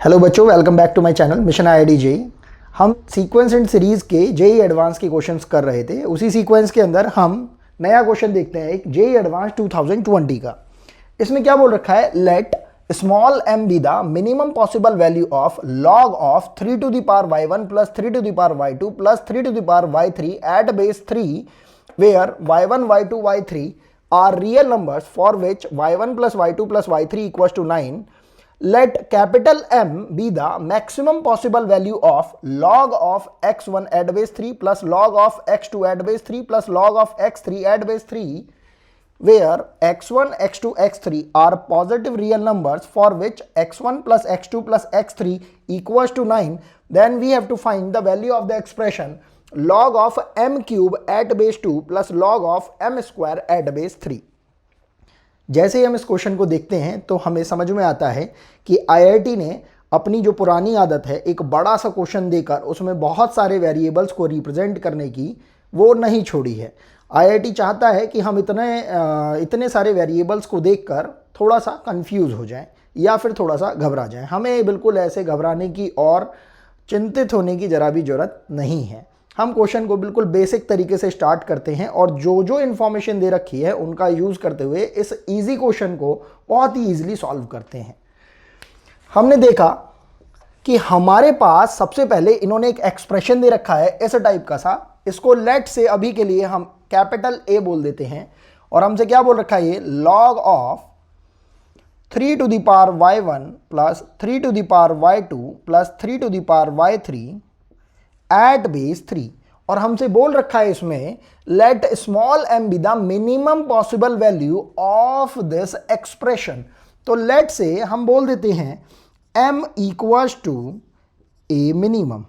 Hello बच्चों, welcome back to my channel mission IIT JEE. हम sequence and series के JEE advance के questions कर रहे थे। उसी सीक्वेंस के अंदर हम नया क्वेश्चन देखते हैं, एक जेई एडवांस 2020 का। इसमें क्या बोल रखा है, late small m be the minimum possible value of log of 3 to the power y1 plus 3 to the power y2 plus 3 to the power y3 at base 3 where y1 y2 y3 are real numbers for which y1 plus y2 plus y3 equals to 9. Let capital M be the maximum possible value of log of x1 at base 3 plus log of x2 at base 3 plus log of x3 at base 3 where x1, x2, x3 are positive real numbers for which x1 plus x2 plus x3 equals to 9. Then we have to find the value of the expression log of m cube at base 2 plus log of m square at base 3. जैसे ही हम इस question को देखते हैं तो हमें समझ में आता है कि आईआईटी ने अपनी जो पुरानी आदत है, एक बड़ा सा क्वेश्चन देकर उसमें बहुत सारे वेरिएबल्स को रिप्रेजेंट करने की, वो नहीं छोड़ी है। आईआईटी चाहता है कि हम इतने सारे वेरिएबल्स को देखकर थोड़ा सा कंफ्यूज हो जाएं या फिर थोड़ा सा घबरा जाएं। हमें बिल्कुल ऐसे घबराने की और चिंतित होने की जरा भी जरूरत नहीं है। हम क्वेश्चन को बिल्कुल बेसिक तरीके से स्टार्ट करते हैं और जो जो इन्फॉर्मेशन दे रखी है उनका यूज़ करते हुए इस इजी क्वेश्चन को बहुत ही ईजिली सॉल्व करते हैं। हमने देखा कि हमारे पास सबसे पहले इन्होंने एक एक्सप्रेशन दे रखा है इस टाइप का सा। इसको लेट से अभी के लिए हम कैपिटल ए बोल देते हैं और हमसे क्या बोल रखा है, ये log of 3 to the power y1 plus 3 to the power y2 plus 3 to the power y3 at base 3। और हमसे बोल रखा है इसमें let small m be the minimum possible value of this expression. तो लेट से हम बोल देते हैं m equals to a minimum.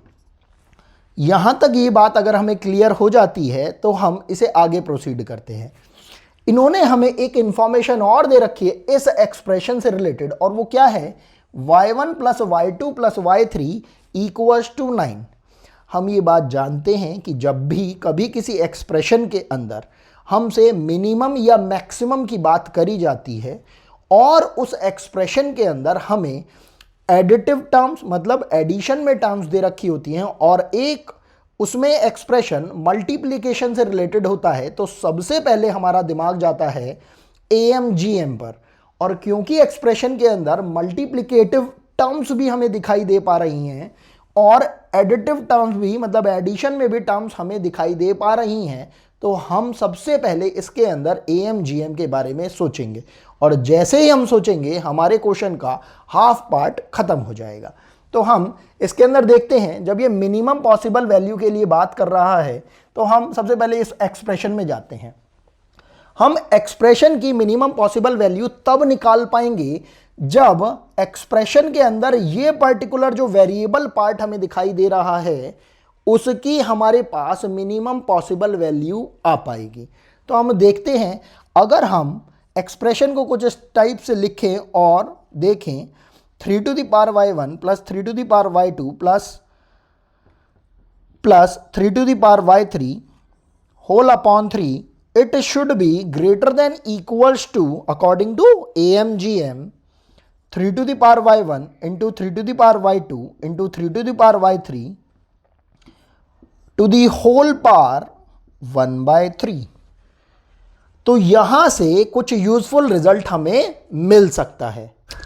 यहां तक ये बात अगर हमें क्लियर हो जाती है तो हम इसे आगे प्रोसीड करते हैं। इन्होंने हमें एक इंफॉर्मेशन और दे रखी है इस एक्सप्रेशन से रिलेटेड, और वो क्या है, y1 plus y2 plus y3 equals to 9। हम ये बात जानते हैं कि जब भी कभी किसी एक्सप्रेशन के अंदर हमसे मिनिमम या मैक्सिमम की बात करी जाती है और उस एक्सप्रेशन के अंदर हमें एडिटिव टर्म्स मतलब एडिशन में टर्म्स दे रखी होती हैं और एक उसमें एक्सप्रेशन मल्टीप्लिकेशन से रिलेटेड होता है, तो सबसे पहले हमारा दिमाग जाता है AMGM पर। और क्योंकि एक्सप्रेशन के अंदर मल्टीप्लिकेटिव टर्म्स भी हमें दिखाई दे पा रही हैं और एडिटिव टर्म्स भी मतलब एडिशन में भी टर्म्स हमें दिखाई दे पा रही हैं, तो हम सबसे पहले इसके अंदर AMGM के बारे में सोचेंगे। और जैसे ही हम सोचेंगे हमारे क्वेश्चन का हाफ पार्ट खत्म हो जाएगा। तो हम इसके अंदर देखते हैं, जब ये मिनिमम पॉसिबल वैल्यू के लिए बात कर रहा है तो हम सबसे पहले इस एक्सप्रेशन में जाते हैं। हम एक्सप्रेशन की मिनिमम पॉसिबल वैल्यू तब निकाल पाएंगे जब एक्सप्रेशन के अंदर ये पर्टिकुलर जो वेरिएबल पार्ट हमें दिखाई दे रहा है उसकी हमारे पास मिनिमम पॉसिबल वैल्यू आ पाएगी। तो हम देखते हैं, अगर हम एक्सप्रेशन को कुछ इस टाइप से लिखें और देखें 3 to the power y1 plus 3 to the power y2 plus 3 to the power y3 whole upon 3, it should be greater than equals to, according to AMGM, 3 to the power y1 into 3 to the power y2 into 3 to the power y3 to the whole power 1/3। तो यहां से कुछ useful result हमें मिल सकता है।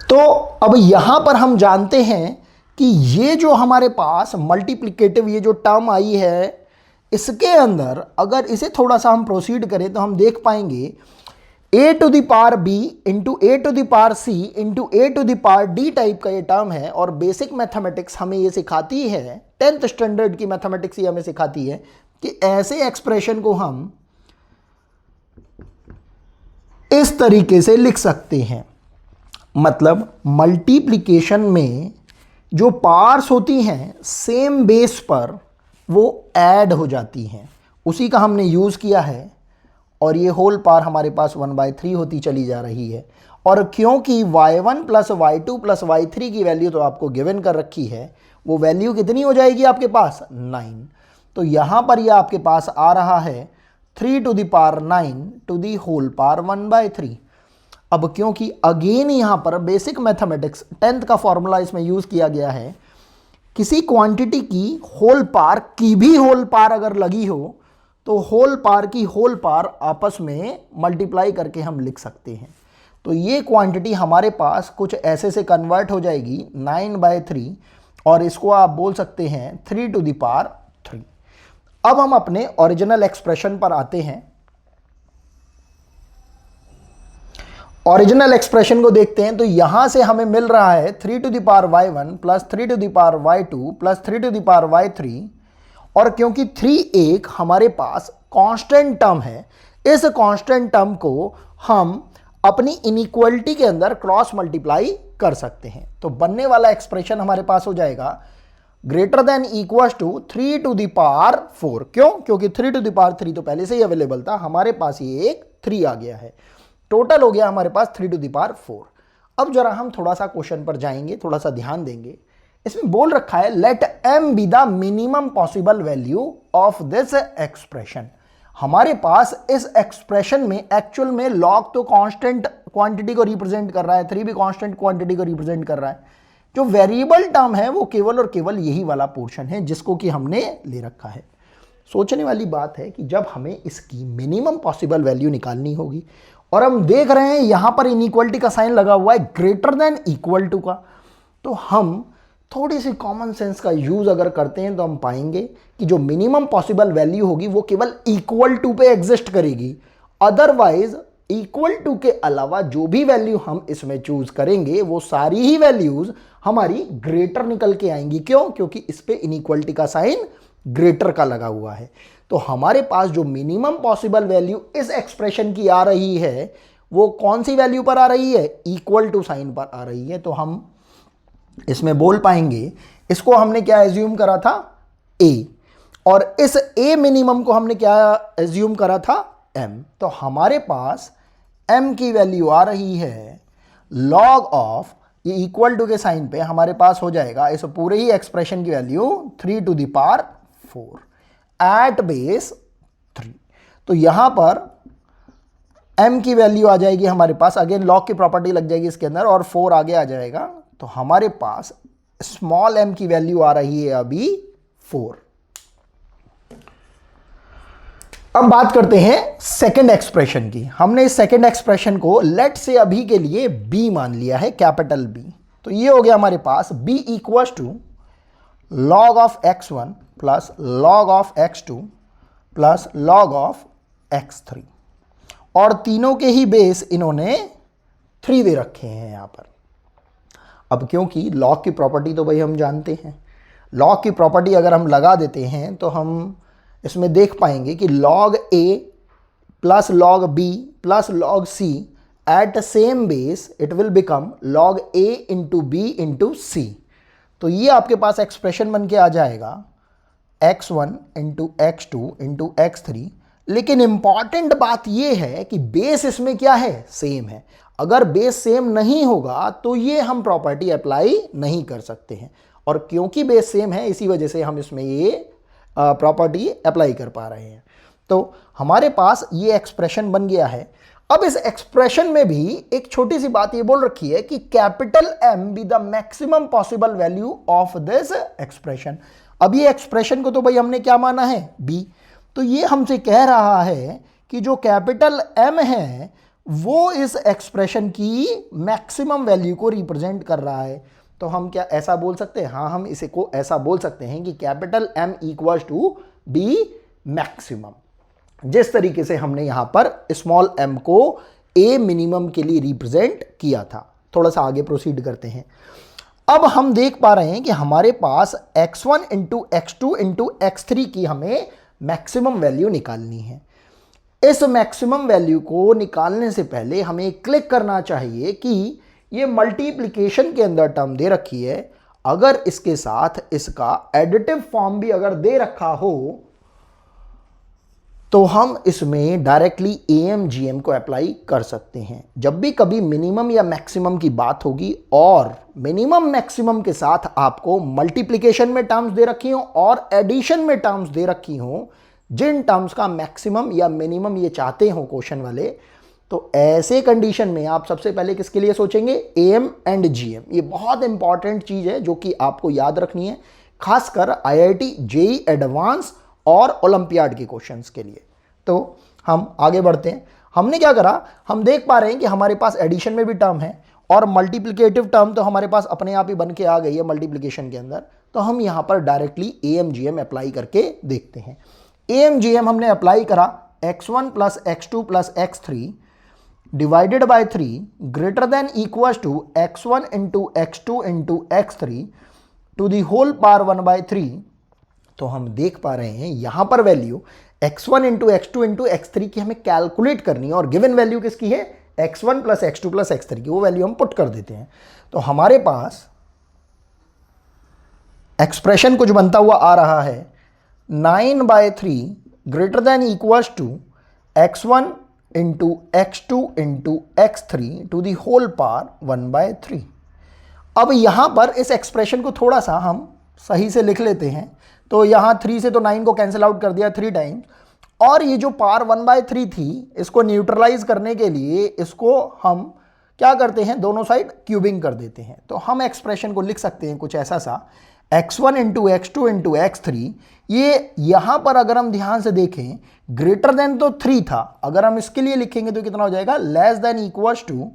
तो अब यहां पर हम जानते हैं कि ये जो हमारे पास मल्टीप्लिकेटिव ये जो टर्म आई है, इसके अंदर अगर इसे थोड़ा सा हम प्रोसीड करें तो हम देख पाएंगे a to the power b into a to the power c into a to the power d type का ये टर्म है। और बेसिक मैथमेटिक्स हमें ये सिखाती है, 10th स्टैंडर्ड की मैथमेटिक्स ये हमें सिखाती है कि ऐसे एक्सप्रेशन को हम इस तरीके से लिख सकते हैं। मतलब मल्टीप्लिकेशन में जो पार्ट्स होती हैं सेम बेस पर वो ऐड हो जाती हैं, उसी का हमने यूज़ किया है। और ये होल पावर हमारे पास 1/3 होती चली जा रही है। और क्योंकि y1 plus y2 plus y3 की वैल्यू तो आपको गिवन कर रखी है, वो वैल्यू कितनी हो जाएगी आपके पास, 9। तो यहाँ पर यह आपके पास आ रहा है 3 to the power 9 to the whole power 1/3। अब क्योंकि अगेन यहाँ पर बेसिक मैथमेटिक्स 10th का फॉर्मूला इसमें यूज किया गया है, किसी क्वांटिटी की होल पार की भी होल पार अगर लगी हो तो होल पार की होल पार आपस में मल्टीप्लाई करके हम लिख सकते हैं। तो ये क्वांटिटी हमारे पास कुछ ऐसे से कन्वर्ट हो जाएगी 9/3 और इसको आप बोल सकते हैं 3⁻3। अब हम अपने ओरिजिनल एक्सप्रेशन पर आते हैं। ओरिजिनल एक्सप्रेशन को देखते हैं तो यहां से हमें मिल रहा है 3⁻y1 plus 3⁻y2 plus 3⁻y3 और क्योंकि 3 एक हमारे पास कांस्टेंट टर्म है, इस कांस्टेंट टर्म को हम अपनी इनइक्वालिटी के अंदर क्रॉस मल्टीप्लाई कर सकते हैं। तो बनने वाला एक्सप्रेशन हमारे पास हो जाएगा ग्रेटर देन इक्वल्स टू 3⁴। क्यों? क्योंकि 3⁻3 तो पहले से ही अवेलेबल था, हमारे पास ये एक 3 आ गया है, टोटल हो गया हमारे पास 3⁴। अब जरा हम थोड़ा सा क्वेश्चन पर जाएंगे, थोड़ा सा ध्यान देंगे। इसमें बोल रखा है let m be the minimum possible value of this expression. हमारे पास इस एक्सप्रेशन में एक्चुअल में लॉग तो कांस्टेंट क्वांटिटी को रिप्रेजेंट कर रहा है, 3 भी कांस्टेंट क्वांटिटी को रिप्रेजेंट कर रहा है। जो वेरिएबल टर्म है वो केवल और केवल यही वाला पोर्शन है जिसको कि हमने ले रखा है। सोचने वाली बात है कि जब हमें इसकी मिनिमम पॉसिबल वैल्यू निकालनी होगी और हम देख रहे हैं यहां पर इनइक्वालिटी का साइन लगा हुआ है ग्रेटर देन इक्वल टू का, तो हम थोड़ी सी कॉमन सेंस का यूज अगर करते हैं तो हम पाएंगे कि जो मिनिमम पॉसिबल वैल्यू होगी वो केवल इक्वल टू पे एग्जिस्ट करेगी, अदरवाइज इक्वल टू के अलावा जो भी वैल्यू हम इसमें चूज करेंगे वो सारी ही वैल्यूज हमारी ग्रेटर निकल के आएंगी। क्यों? क्योंकि इस पे इनइक्वालिटी का साइन ग्रेटर का लगा हुआ है। तो हमारे पास जो मिनिमम पॉसिबल वैल्यू इस एक्सप्रेशन की आ रही है वो कौन सी वैल्यू पर आ रही है? इक्वल टू साइन पर आ रही है। तो हम इसमें बोल पाएंगे, इसको हमने क्या एज्यूम करा था? a, और इस a मिनिमम को हमने क्या एज्यूम करा था? m। तो हमारे पास m की वैल्यू आ रही है log ऑफ, ये इक्वल टू के साइन पे हमारे पास हो जाएगा इस पूरे ही एक्सप्रेशन की वैल्यू 3⁴ एट बेस 3। तो यहां पर m की वैल्यू आ जाएगी हमारे पास, अगेन log की प्रॉपर्टी लग जाएगी इसके अंदर और 4 आगे आ जाएगा। तो हमारे पास स्मॉल m की वैल्यू आ रही है अभी 4। अब बात करते हैं सेकंड एक्सप्रेशन की। हमने इस सेकंड एक्सप्रेशन को लेट से अभी के लिए b मान लिया है, कैपिटल B। तो ये हो गया हमारे पास b equals to log of x1 plus log of x2 plus log of x3, और तीनों के ही बेस इन्होंने 3 दे रखे हैं यहां पर। अब क्योंकि लॉग की प्रॉपर्टी तो भाई हम जानते हैं, लॉग की प्रॉपर्टी अगर हम लगा देते हैं तो हम इसमें देख पाएंगे कि log a plus log b plus log c at same base it will become log a into b into c। तो ये आपके पास एक्सप्रेशन बन के आ जाएगा x1 into x2 into x3। लेकिन इंपॉर्टेंट बात ये है कि बेस इसमें क्या है? सेम है। अगर बेस सेम नहीं होगा तो ये हम प्रॉपर्टी अप्लाई नहीं कर सकते हैं, और क्योंकि बेस सेम है इसी वजह से हम इसमें ये प्रॉपर्टी अप्लाई कर पा रहे हैं। तो हमारे पास ये एक्सप्रेशन बन गया है। अब इस एक्सप्रेशन में भी एक छोटी सी बात ये बोल रखी है कि capital M be the maximum possible value of this expression. अब ये एक्सप्रेशन को तो भाई हमने क्या माना है? B। तो ये हमसे कह रहा है कि जो कैपिटल M है वो इस एक्सप्रेशन की मैक्सिमम वैल्यू को रिप्रेजेंट कर रहा है। तो हम क्या ऐसा बोल सकते हैं? हाँ, हम इसे को ऐसा बोल सकते हैं कि capital M equals to B maximum, जिस तरीके से हमने यहां पर स्मॉल m को a मिनिमम के लिए रिप्रेजेंट किया था। थोड़ा सा आगे प्रोसीड करते हैं। अब हम देख पा रहे हैं कि हमारे पास x1 into x2 into x3 की हमें मैक्सिमम वैल्यू निकालनी है। इस मैक्सिमम वैल्यू को निकालने से पहले हमें क्लिक करना चाहिए कि ये मल्टीप्लिकेशन के अंदर टर्म दे रखी है, अगर इसके साथ इसका एडिटिव फॉर्म भी अगर दे रखा हो तो हम इसमें डायरेक्टली AMGM को अप्लाई कर सकते हैं। जब भी कभी मिनिमम या मैक्सिमम की बात होगी और मिनिमम मैक्सिमम के साथ आपको मल्टीप्लिकेशन में टर्म्स दे रखी हो और एडिशन में टर्म्स दे रखी हो, जिन टर्म्स का मैक्सिमम या मिनिमम ये चाहते हो क्वेश्चन वाले, तो ऐसे कंडीशन में आप सबसे पहले किसके लिए सोचेंगे, एम एंड जीएम। ये बहुत इंपॉर्टेंट चीज़ है जो कि आपको याद रखनी है, खासकर आईआईटी, जेई एडवांस और ओलंपियाड के क्वेश्चंस के लिए। तो हम आगे बढ़ते हैं। हमने क्या करा, हम देख पा रहे हैं कि हमारे पास एडिशन में भी टर्म है और मल्टीप्लिकेटिव टर्म तो हमारे पास अपने आप ही बन के आ गई है मल्टीप्लिकेशन के अंदर। तो हम यहाँ पर directly M G M apply करके देखते हैं। एम जी एम हमने अप्लाई करा, x1 plus x2 plus x3 divided by 3 greater than equal to x1 into x2 into x3 to the whole power 1/3। तो हम देख पा रहे हैं यहां पर value x1 into x2 into x3 की हमें कैलकुलेट करनी है और गिवन वैल्यू किसकी है, x1 plus x2 plus x3 की। वो वैल्यू हम पुट कर देते हैं। तो हमारे पास एक्सप्रेशन कुछ बनता हुआ आ रहा है 9/3 greater than equal to x1 into x2 into x3 to the whole power 1/3। अब यहां पर इस एक्सप्रेशन को थोड़ा सा हम सही से लिख लेते हैं। तो यहां 3 से तो 9 को कैंसिल आउट कर दिया 3 टाइम्स, और ये जो पावर 1/3 थी इसको न्यूट्रलाइज करने के लिए इसको हम क्या करते हैं, दोनों साइड क्यूबिंग कर देते हैं। तो हम एक्सप्रेशन को लिख सकते हैं कुछ ऐसा सा, x1 into x2 into x3। ये यहां पर अगर हम ध्यान से देखें ग्रेटर देन तो 3 था, अगर हम इसके लिए लिखेंगे तो कितना हो जाएगा, less than equal to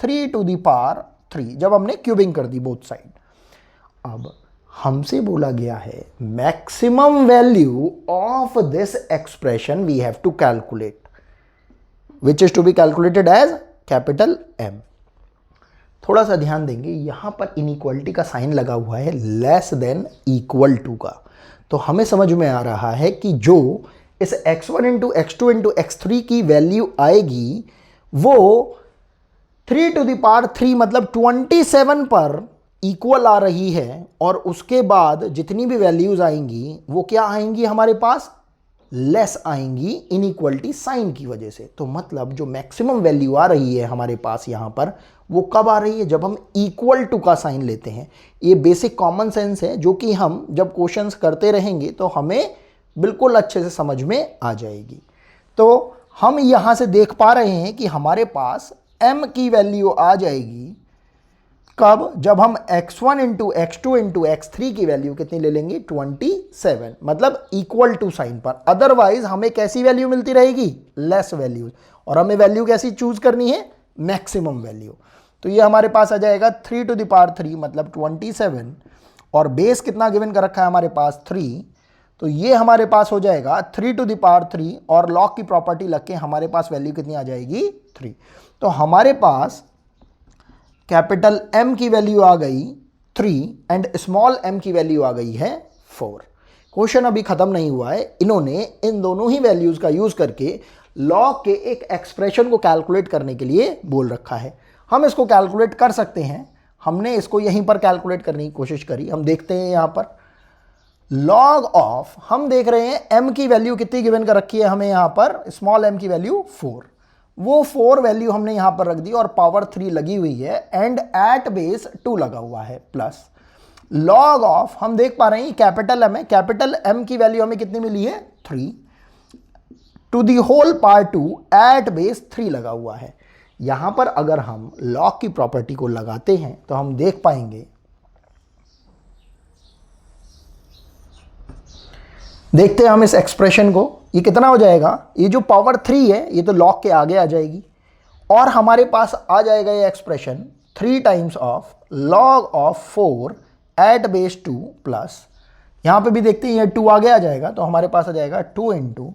3 to the power 3, जब हमने क्यूबिंग कर दी बोथ साइड। अब हमसे बोला गया है maximum value of this expression we have to calculate, which is to be calculated as capital M। थोड़ा सा ध्यान देंगे, यहां पर इनइक्वालिटी का साइन लगा हुआ है लेस देन इक्वल टू का। तो हमें समझ में आ रहा है कि जो इस x1 into x2 into x3 की वैल्यू आएगी वो 3 टू द पावर 3 मतलब 27 पर इक्वल आ रही है, और उसके बाद जितनी भी वैल्यूज आएंगी वो क्या आएंगी हमारे पास, लेस आएंगी इनइक्वालिटी साइन की वजह से। तो मतलब जो मैक्सिमम वैल्यू आ रही है हमारे पास यहां पर वो कब आ रही है, जब हम इक्वल टू का साइन लेते हैं। ये बेसिक कॉमन सेंस है जो कि हम जब क्वेश्चंस करते रहेंगे तो हमें बिल्कुल अच्छे से समझ में आ जाएगी। तो हम यहां से देख पा रहे हैं कि हमारे पास m की वैल्यू आ जाएगी कब, जब हम x1 into x2 into x3 की वैल्यू कितनी ले लेंगे, 27, मतलब इक्वल टू साइन पर। अदरवाइज हमें कैसी वैल्यू मिलती रहेगी, लेस वैल्यू, और हमें वैल्यू कैसी चूज करनी है, मैक्सिमम वैल्यू। तो ये हमारे पास आ जाएगा 3 टू द पावर 3 मतलब 27, और बेस कितना गिवन कर रखा है हमारे पास 3। तो ये हमारे पास हो जाएगा 3 टू द पावर 3, और लॉग की प्रॉपर्टी लग के हमारे पास वैल्यू कितनी आ जाएगी, 3। तो हमारे पास कैपिटल M की वैल्यू आ गई 3 एंड स्मॉल m की वैल्यू आ गई है 4। क्वेश्चन अभी खत्म नहीं हुआ है, इन्होंने इन दोनों ही वैल्यूज का यूज करके लॉग के एक एक्सप्रेशन को कैलकुलेट करने के लिए बोल रखा है। हम इसको कैलकुलेट कर सकते हैं, हमने इसको यहीं पर कैलकुलेट करने की कोशिश करी। हम देखते हैं यहां पर लॉग ऑफ, हम देख रहे हैं m की वैल्यू कितनी गिवन कर रखी है हमें यहां पर, स्मॉल m की वैल्यू 4। वो 4 वैल्यू हमने यहां पर रख दी और पावर 3 लगी हुई है एंड एट बेस 2 लगा हुआ है प्लस लॉग ऑफ, हम देख पा रहे हैं कैपिटल M है, कैपिटल M की वैल्यू हमें कितनी मिली है, 3 to the whole power 2 at base 3 लगा हुआ है। यहां पर अगर हम लॉग की प्रॉपर्टी को लगाते हैं तो हम देख पाएंगे, देखते हैं हम इस एक्सप्रेशन को, ये कितना हो जाएगा, ये जो पावर 3 है ये तो लॉग के आगे आ जाएगी, और हमारे पास आ जाएगा ये expression 3 times of log of 4 at base 2 plus, यहां पे भी देखते हैं ये 2 आगे आ जाएगा, तो हमारे पास आ जाएगा 2 into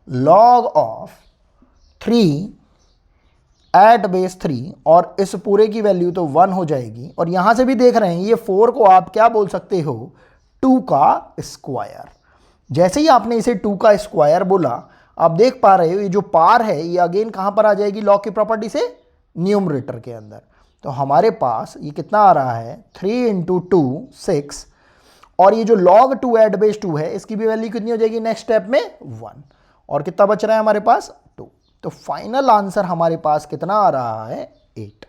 log of 3 at base 3, और इस पूरे की वैल्यू तो 1 हो जाएगी। और यहां से भी देख रहे हैं ये 4 को आप क्या बोल सकते हो, 2 का स्क्वायर। जैसे ही आपने इसे 2 का स्क्वायर बोला, आप देख पा रहे हो ये जो पार है ये अगेन कहां पर आ जाएगी, लॉग की प्रॉपर्टी से न्यूमरेटर के अंदर। तो हमारे पास ये कितना आ रहा है, 3 इंटू 2 6, और ये जो log 2 एट बेस 2 है इसकी भी वैल्यू कितनी हो जाएगी नेक्स्ट स्टेप में, 1, और कितना बच रहा है हमारे पास, 2। तो फाइनल आंसर हमारे पास कितना आ रहा है, 8।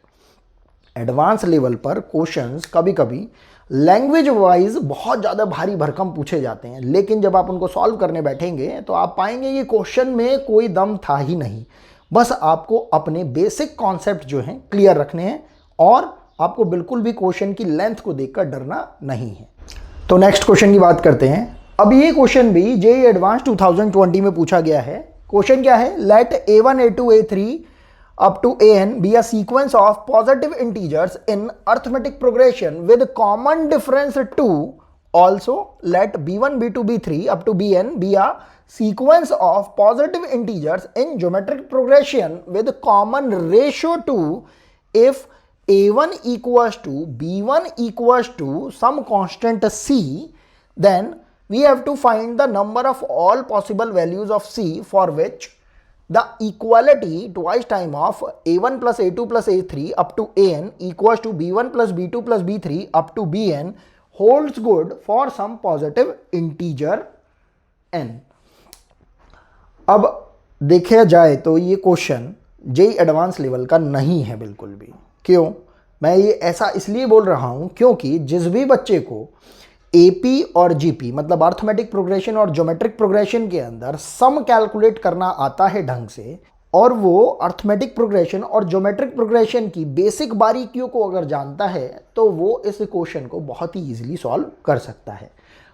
एडवांस लेवल पर क्वेश्चंस कभी कभी लैंग्वेज वाइज बहुत ज़्यादा भारी भरकम पूछे जाते हैं, लेकिन जब आप उनको सॉल्व करने बैठेंगे तो आप पाएंगे ये क्वेश्चन में कोई दम था ही नहीं। बस आपको अपने बेसिक कॉन्सेप्ट जो हैं क्लियर रखने हैं और आपको बिल्कुल भी क्वेश्चन की लेंथ को देखकर डरना नहीं है। तो नेक्स्ट क्वेश्चन की बात करते हैं। अब ये क्वेश्चन भी जेईई एडवांस 2020 में पूछा गया है। क्वेश्चन क्या है? Let a1 a2 a3 up to an be a sequence of positive integers in arithmetic progression with common difference 2. Also let b1 b2 b3 up to bn be a sequence of positive integers in geometric progression with common ratio 2 if a1 equals to b1 equals to some constant c, then we have to find the number of all possible values of c for which the equality twice time of a1 plus a2 plus a3 up to an equals to b1 plus b2 plus b3 up to bn holds good for some positive integer n. अब देखा जाए तो ये question JEE advance level का नहीं है बिल्कुल भी। क्यों? मैं ये ऐसा इसलिए बोल रहा हूं क्योंकि जिस भी बच्चे को एपी और जीपी मतलब अर्थमेटिक प्रोग्रेशन और ज्योमेट्रिक प्रोग्रेशन के अंदर सम कैलकुलेट करना आता है ढंग से और वो अर्थमेटिक प्रोग्रेशन और ज्योमेट्रिक प्रोग्रेशन की बेसिक बारीकियों को अगर जानता है तो वो इस क्वेश्चन को बहुत ही इजीली सॉल्व कर सकता है।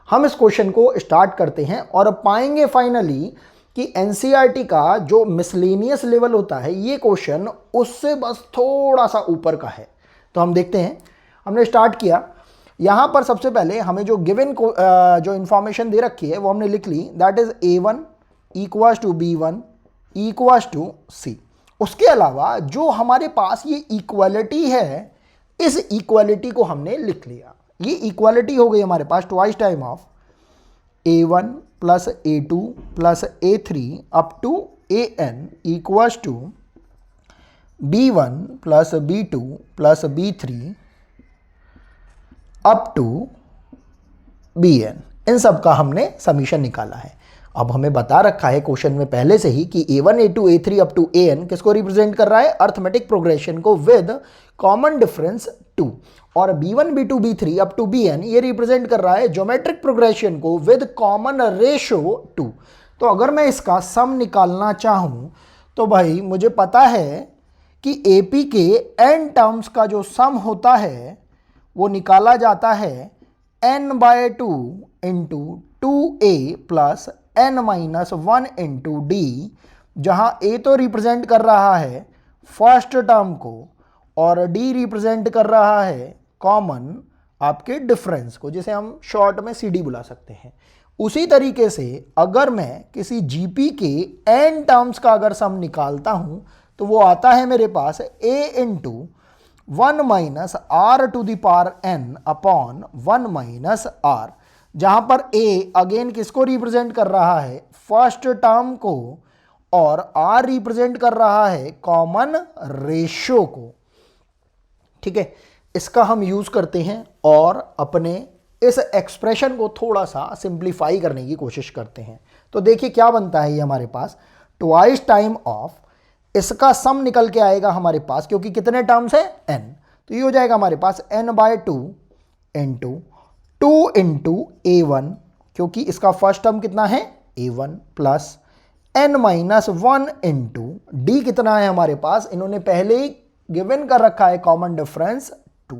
हम इस क्वेश्चन को स्टार्ट करते हैं और पाएंगे फाइनली कि एनसीईआरटी का जो मिसलेनियस लेवल होता है ये क्वेश्चन उससे बस थोड़ा सा ऊपर का है। तो हम देखते हैं। हमने स्टार्ट किया। यहाँ पर सबसे पहले हमें जो गिवन जो इन्फॉर्मेशन दे रखी है वो हमने लिख ली, that is a1 equals to b1 equals to c। उसके अलावा जो हमारे पास ये इक्वालिटी है इस इक्वालिटी को हमने लिख लिया। ये इक्वालिटी हो गई हमारे पास twice time of a1 plus a2 plus a3 up to an equals to b1 plus b2 plus b3 up to bn। इन सब का हमने समीशन निकाला है। अब हमें बता रखा है क्वेश्चन में पहले से ही कि a1 a2 a3 up to an किसको रिप्रेजेंट कर रहा है? अर्थमेटिक प्रोग्रेशन को विद कॉमन डिफरेंस 2, और b1 b2 b3 up to bn ये रिप्रेजेंट कर रहा है ज्योमेट्रिक प्रोग्रेशन को विद कॉमन रेशो 2। तो अगर मैं इसका सम निकालना चाहूं तो भाई मुझे पता है कि AP के n टर्म्स का जो सम होता है वो निकाला जाता है n/2 into 2a plus n-1 into d, जहाँ a तो रिप्रेजेंट कर रहा है फर्स्ट टर्म को और d रिप्रेजेंट कर रहा है कॉमन आपके डिफरेंस को, जिसे हम शॉर्ट में CD बुला सकते हैं। उसी तरीके से अगर मैं किसी GP के n टर्म्स का अगर सम निकालता हूँ तो वो आता है मेरे पास a into 1 minus r to the power n upon 1 minus r, जहां पर a अगेन किसको रिप्रेजेंट कर रहा है? फर्स्ट टर्म को, और r रिप्रेजेंट कर रहा है कॉमन रेशियो को। ठीक है, इसका हम यूज करते हैं और अपने इस एक्सप्रेशन को थोड़ा सा सिंप्लीफाई करने की कोशिश करते हैं। तो देखिए क्या बनता है ये हमारे पास ट्वाइस टाइम ऑफ, इसका सम निकल के आएगा हमारे पास क्योंकि कितने टर्म्स है? n। तो ये हो जाएगा हमारे पास n/2 इंटू 2 इंटू a1, क्योंकि इसका फर्स्ट टर्म कितना है? a1 plus n-1 into d कितना है हमारे पास? इन्होंने पहले ही गिवन कर रखा है कॉमन डिफरेंस 2।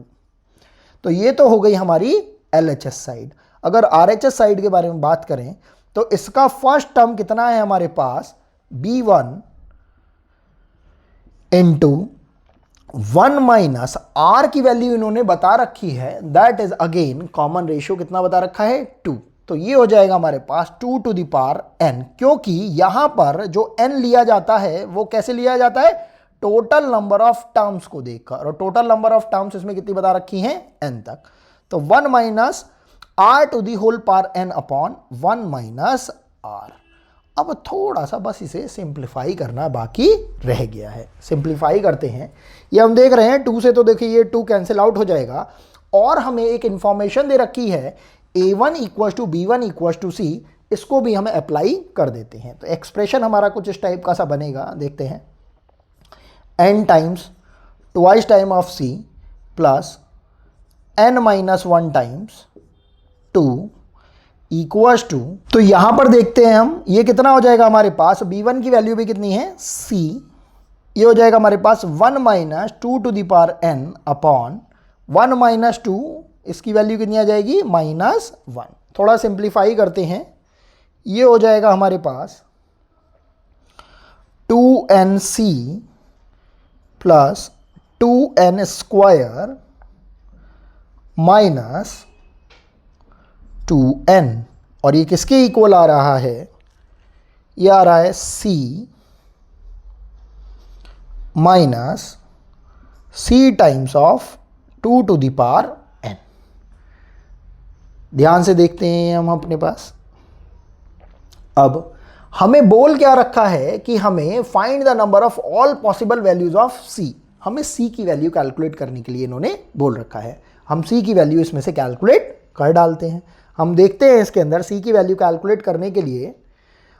तो ये तो हो गई हमारी LHS साइड। अगर RHS साइड के बारे में बात करें तो इसका फर्स्ट टर्म कितना है हमारे पास? b1 इंटू 1 माइनस r की वैल्यू इन्होंने बता रखी है, that is again common ratio कितना बता रखा है? 2। तो ये हो जाएगा हमारे पास 2 टू द पावर n, क्योंकि यहां पर जो n लिया जाता है वो कैसे लिया जाता है? टोटल नंबर ऑफ टर्म्स को देखकर, और टोटल नंबर ऑफ टर्म्स इसमें कितनी बता रखी हैं? n तक। तो 1 minus r to the whole power n upon 1 minus r। अब थोड़ा सा बस इसे सिंप्लीफाई करना बाकी रह गया है। सिंप्लीफाई करते हैं। ये हम देख रहे हैं 2 से, तो देखिए ये 2 कैंसिल आउट हो जाएगा और हमें एक इंफॉर्मेशन दे रखी है a1 equals to b1 equals to c, इसको भी हमें अप्लाई कर देते हैं। तो एक्सप्रेशन हमारा कुछ इस टाइप का सा बनेगा, देखते हैं। n times twice time of c plus n-1 times 2 equals to, तो यहां पर देखते हैं हम ये कितना हो जाएगा हमारे पास? b1 की वैल्यू भी कितनी है? c ये हो जाएगा हमारे पास 1 minus 2 to the power n upon 1 minus 2, इसकी वैल्यू कितनी आ जाएगी -1। थोड़ा सिंप्लीफाई करते हैं, ये हो जाएगा हमारे पास 2nc plus 2n square minus 2n, और ये किसके इक्वल आ रहा है, ये आ रहा है c minus c times of 2 to the power n। ध्यान से देखते हैं हम अपने पास, अब हमें बोल क्या रखा है कि हमें find the number of all possible values of c। हमें c की वैल्यू कैलकुलेट करने के लिए इन्होंने बोल रखा है। हम c की वैल्यू इसमें से कैलकुलेट कर डालते हैं। हम देखते हैं इसके अंदर c की वैल्यू कैलकुलेट करने के लिए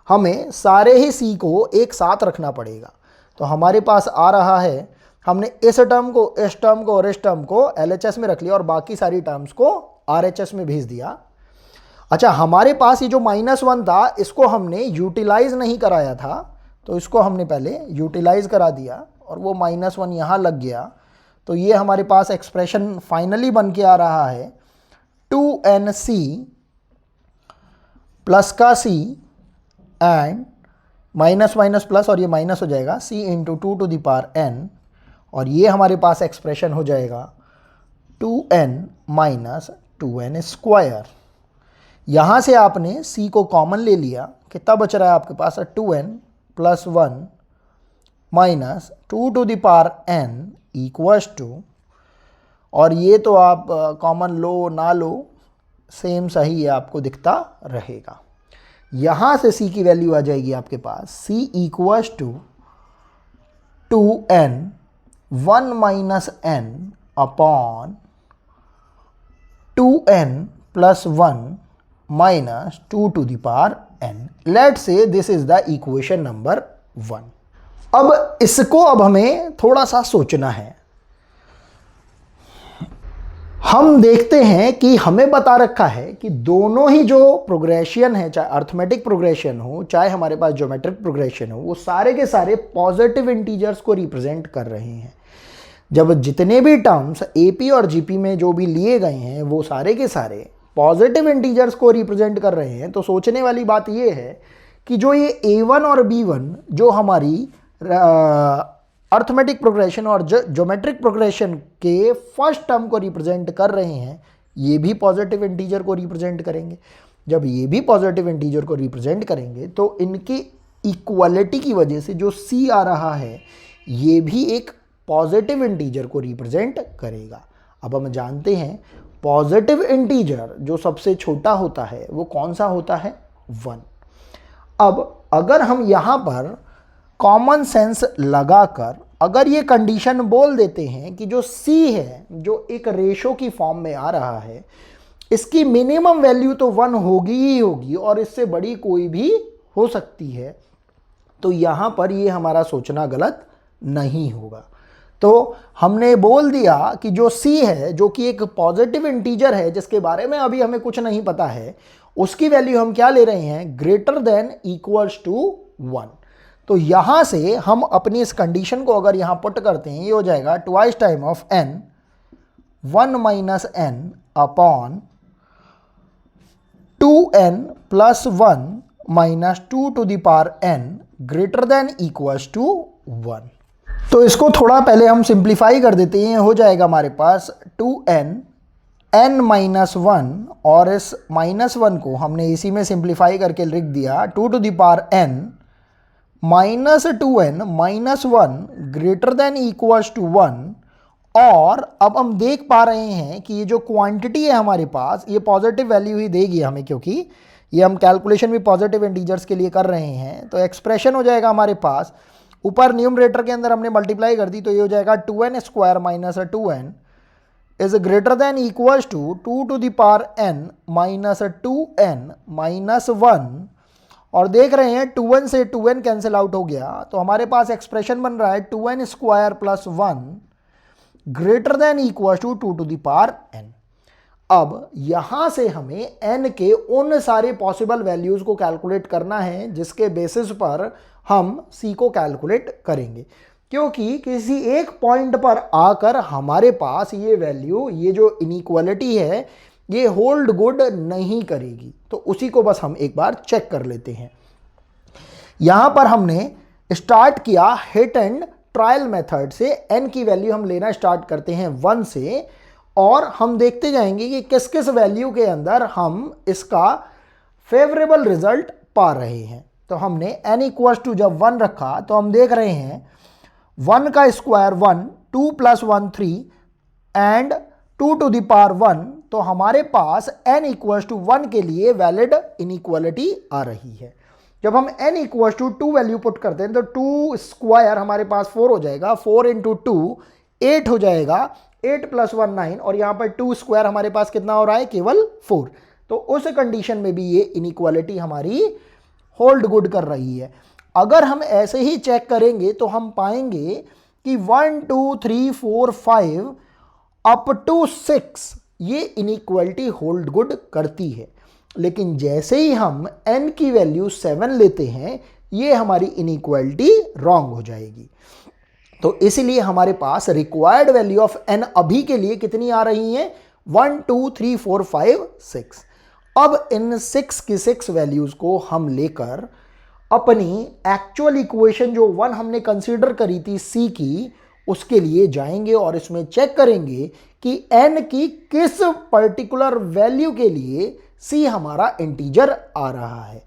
हमें सारे ही c को एक साथ रखना पड़ेगा। तो हमारे पास आ रहा है, हमने इस टर्म को, इस टर्म को और इस टर्म को LHS में रख लिया और बाकी सारी टर्म्स को RHS में भेज दिया। अच्छा, हमारे पास ये जो -1 था इसको हमने यूटिलाइज नहीं कराया था, तो इसको हमने पहले यूटिलाइज करा दिया और वो -1 यहाँ लग गया। तो ये हमारे पास एक्सप्रेशन फाइनली बन के आ रहा है 2nc प्लस का c and minus minus plus, और ये माइनस हो जाएगा c into 2 to the power n, और ये हमारे पास एक्सप्रेशन हो जाएगा 2n माइनस 2n स्क्वायर। यहाँ से आपने c को कॉमन ले लिया, कितना बच रहा है आपके पास 2n plus 1 minus 2 to the power n equals to, और ये तो आप कॉमन लो ना लो सेम सही है, आपको दिखता रहेगा। यहाँ से c की वैल्यू आ जाएगी आपके पास c equals to 2n 1 minus n upon 2n plus 1 minus 2 to the power n। Let's say this is the equation number 1। अब इसको अब हमें थोड़ा सा सोचना है। हम देखते हैं कि हमें बता रखा है कि दोनों ही जो प्रोग्रेशन है, चाहे अर्थमेटिक प्रोग्रेशन हो चाहे हमारे पास ज्योमेट्रिक प्रोग्रेशन हो, वो सारे के सारे पॉजिटिव इंटीजर्स को रिप्रेजेंट कर रहे हैं। जब जितने भी टर्म्स एपी और जीपी में जो भी लिए गए हैं वो सारे के सारे पॉजिटिव इंटीजर्स को रिप्रेजेंट कर रहे हैं, तो सोचने वाली बात ये है कि जो ये a1 और b1 जो हमारी अर्थमेटिक प्रोग्रेशन और ज्योमेट्रिक प्रोग्रेशन के फर्स्ट टर्म को रिप्रेजेंट कर रहे हैं, ये भी पॉजिटिव इंटीजर को रिप्रेजेंट करेंगे। जब ये भी पॉजिटिव इंटीजर को रिप्रेजेंट करेंगे तो इनकी इक्वालिटी की वजह से जो c आ रहा है ये भी एक पॉजिटिव इंटीजर को रिप्रेजेंट करेगा। अब हम जानते हैं पॉजिटिव इंटीजर जो सबसे छोटा होता है वो कौन सा होता है 1। अब अगर हम यहाँ पर कॉमन सेंस लगाकर अगर ये कंडीशन बोल देते हैं कि जो c है जो एक रेशो की फॉर्म में आ रहा है, इसकी मिनिमम वैल्यू तो 1 होगी ही होगी और इससे बड़ी कोई भी हो सकती है, तो यहाँ पर ये हमारा सोचना गलत नहीं होगा। तो हमने बोल दिया कि जो c है जो कि एक पॉजिटिव इंटीजर है जिसके बारे में अभी हमें कुछ नहीं पता है, उसकी वैल्यू हम क्या ले रहे हैं ग्रेटर देन इक्वल्स टू 1। तो यहाँ से हम अपनी इस कंडीशन को अगर यहाँ पुट करते हैं, ये हो जाएगा twice time of n 1 minus n upon 2n plus 1 minus 2 to the power n greater than equals to 1। तो इसको थोड़ा पहले हम सिंप्लीफाई कर देते हैं, हो जाएगा हमारे पास 2n n माइनस 1, और इस -1 को हमने इसी में सिंप्लीफाई करके लिख दिया 2 to the power n minus 2n minus 1 greater than equals to 1। और अब हम देख पा रहे हैं कि ये जो क्वांटिटी है हमारे पास ये पॉजिटिव वैल्यू ही देगी हमें, क्योंकि ये हम कैलकुलेशन भी पॉजिटिव इंटीजर्स के लिए कर रहे हैं। तो एक्सप्रेशन हो जाएगा हमारे पास, ऊपर न्यूमरेटर के अंदर हमने मल्टीप्लाई कर दी, तो ये हो जाएगा 2n square minus 2n is greater than equals to 2 to the power n minus 2n minus 1। और देख रहे हैं 2n से 2n कैंसिल आउट हो गया, तो हमारे पास एक्सप्रेशन बन रहा है 2n square plus 1 greater than equal to 2 to the power n। अब यहां से हमें n के उन सारे पॉसिबल वैल्यूज को कैलकुलेट करना है जिसके बेसिस पर हम c को कैलकुलेट करेंगे। क्योंकि किसी एक पॉइंट पर आकर हमारे पास ये वैल्यू, ये जो इनइक्वालिटी है, ये होल्ड गुड नहीं करेगी। तो उसी को बस हम एक बार चेक कर लेते हैं। यहां पर हमने स्टार्ट किया हिट एंड ट्रायल मेथड से, n की वैल्यू हम लेना स्टार्ट करते हैं 1 से, और हम देखते जाएंगे कि किस किस वैल्यू के अंदर हम इसका फेवरेबल रिजल्ट पा रहे हैं। तो हमने n इक्वल्स टू जब 1 रखा तो हम देख रहे हैं 1 का square 1, 2 + 1 3 and 2 to the power 1, तो हमारे पास n इक्वल्स टू 1 के लिए वैलिड इनइक्वालिटी आ रही है। जब हम n equals to 2 value put करते हैं तो 2 स्क्वायर हमारे पास 4 हो जाएगा, 4 × 2 8 हो जाएगा, 8 + 1 9, और यहाँ पर 2 स्क्वायर हमारे पास कितना हो रहा है, केवल 4। तो उस कंडीशन में भी ये इनइक्वालिटी हमारी होल्ड गुड कर रही है। अगर हम ऐसे ही चेक करेंगे तो हम पाएंगे कि 1 2 3 4 5 अप टू 6 ये इनइक्वालिटी होल्ड गुड करती है। लेकिन जैसे ही हम n की वैल्यू 7 लेते हैं, ये हमारी इनइक्वालिटी रॉन्ग हो जाएगी। तो इसलिए हमारे पास रिक्वायर्ड वैल्यू ऑफ n अभी के लिए कितनी आ रही है, 1 2 3 4 5 6। अब इन 6 की 6 वैल्यूज को हम लेकर अपनी एक्चुअल इक्वेशन जो 1 हमने कंसीडर करी थी c की, उसके लिए जाएंगे और इसमें चेक करेंगे कि n की किस पर्टिकुलर वैल्यू के लिए c हमारा इंटीजर आ रहा है।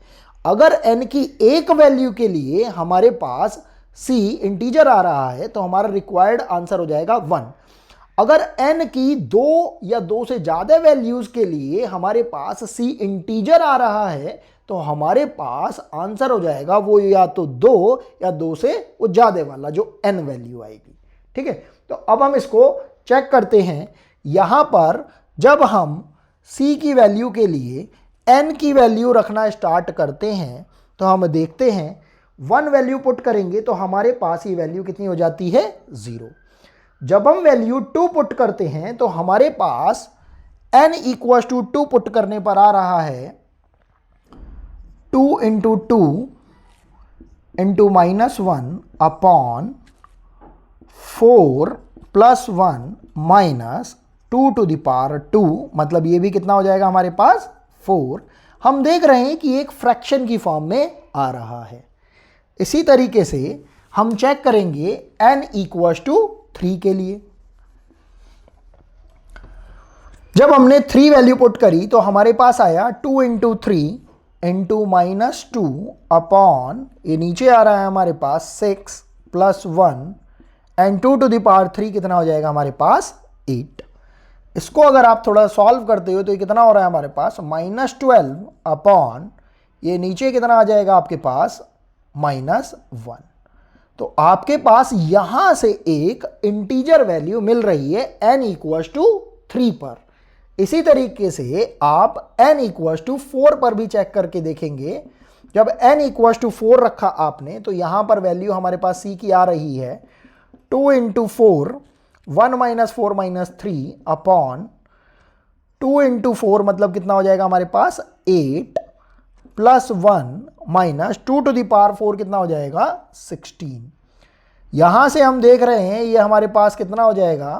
अगर n की एक वैल्यू के लिए हमारे पास c इंटीजर आ रहा है तो हमारा रिक्वायर्ड आंसर हो जाएगा 1। अगर n की 2 या 2 से ज़्यादा वैल्यूज के लिए हमारे पास c इंटीजर आ रहा है तो हमारे पास आंसर हो जाएगा वो या तो 2 या 2 से वो ज़्यादा वाला जो n वैल्यू आएगी। ठीक है, तो अब हम इसको चेक करते हैं। यहाँ पर जब हम c की वैल्यू के लिए n की वैल्यू रखना स्टार्ट करते हैं तो हम देखते हैं 1 वैल्यू पुट करेंगे तो हमारे पास ये वैल्यू कितनी हो जाती है, 0। जब हम वैल्यू 2 पुट करते हैं तो हमारे पास n इक्वल्स टू 2 पुट करने पर आ रहा है 2 × 2 × -1 upon 4 + 1 minus 2 to the power 2, मतलब ये भी कितना हो जाएगा हमारे पास, 4। हम देख रहे हैं कि एक फ्रैक्शन की फॉर्म में आ रहा है। इसी तरीके से हम चेक करेंगे n इक्वल्स टू 3 के लिए। जब हमने 3 वैल्यू पुट करी तो हमारे पास आया 2 × 3 × -2 अपॉन, ये नीचे आ रहा है हमारे पास 6 + 1 एंड 2 टू द पावर 3 कितना हो जाएगा हमारे पास, 8। इसको अगर आप थोड़ा सॉल्व करते हो तो ये कितना हो रहा है हमारे पास, -12 अपॉन, ये नीचे कितना आ जाएगा आपके पास, -1। तो आपके पास यहां से एक इंटीजर वैल्यू मिल रही है n इक्वल्स टू 3 पर। इसी तरीके से आप n इक्वल्स टू 4 पर भी चेक करके देखेंगे। जब n इक्वल्स टू 4 रखा आपने तो यहां पर वैल्यू हमारे पास c की आ रही है 2 × 4 1 - 4 - 3 अपॉन 2 × 4 मतलब कितना हो जाएगा हमारे पास, 8 + 1 माइनस 2 टू द पावर 4 कितना हो जाएगा, 16। यहां से हम देख रहे हैं ये हमारे पास कितना हो जाएगा,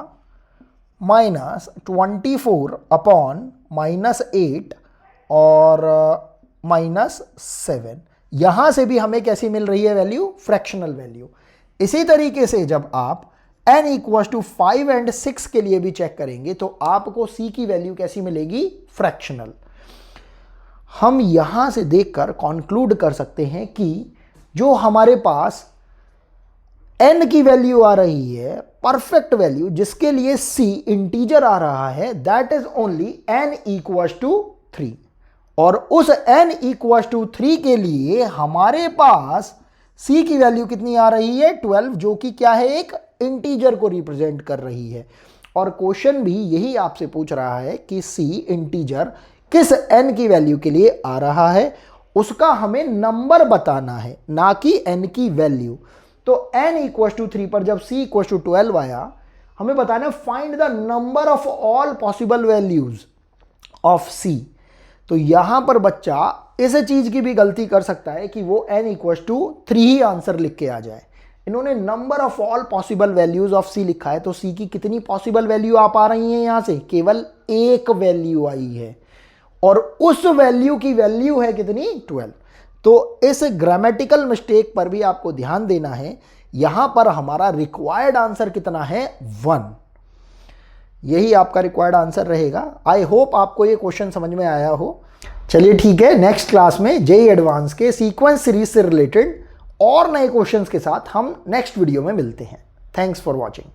-24 अपॉन -8 और -7। यहां से भी हमें कैसी मिल रही है वैल्यू, फ्रैक्शनल वैल्यू। इसी तरीके से जब आप n इक्वल्स टू 5 और 6 के लिए भी चेक करेंगे तो आपको c की वैल्यू कैसी मिलेगी, फ्रैक्शनल। हम यहां से देखकर कॉन्क्लूड कर सकते हैं कि जो हमारे पास n की वैल्यू आ रही है, परफेक्ट वैल्यू जिसके लिए c इंटीजर आ रहा है, that is only n equals to 3। और उस n इक्वल्स टू 3 के लिए हमारे पास c की वैल्यू कितनी आ रही है, 12, जो कि क्या है, एक इंटीजर को रिप्रेजेंट कर रही है। और क्वेश्चन भी यही आपसे पूछ रहा है कि c इंटीजर किस n की वैल्यू के लिए आ रहा है, उसका हमें नंबर बताना है, ना कि n की वैल्यू। तो n इक्वल्स टू 3 पर जब c इक्वल्स टू 12 आया, हमें बताना है find the number of all possible values of c। तो यहां पर बच्चा इस चीज की भी गलती कर सकता है कि वो n इक्वल्स टू 3 ही आंसर लिख के आ जाए। इन्होंने number of all possible values of c लिखा है, तो सी की कितनी पॉसिबल वैल्यू आ पा रही है यहां से? केवल एक वैल्यू आई है और उस वैल्यू की वैल्यू है कितनी? 12। तो इस ग्रामेटिकल मिस्टेक पर भी आपको ध्यान देना है। यहां पर हमारा रिक्वायर्ड आंसर कितना है? 1। यही आपका रिक्वायर्ड आंसर रहेगा। आई होप आपको ये क्वेश्चन समझ में आया हो। चलिए ठीक है, नेक्स्ट क्लास में जेईई एडवांस के सीक्वेंस सीरीज से रिलेटेड और नए क्वेश्चंस के साथ हम नेक्स्ट वीडियो में मिलते हैं। Thanks for watching.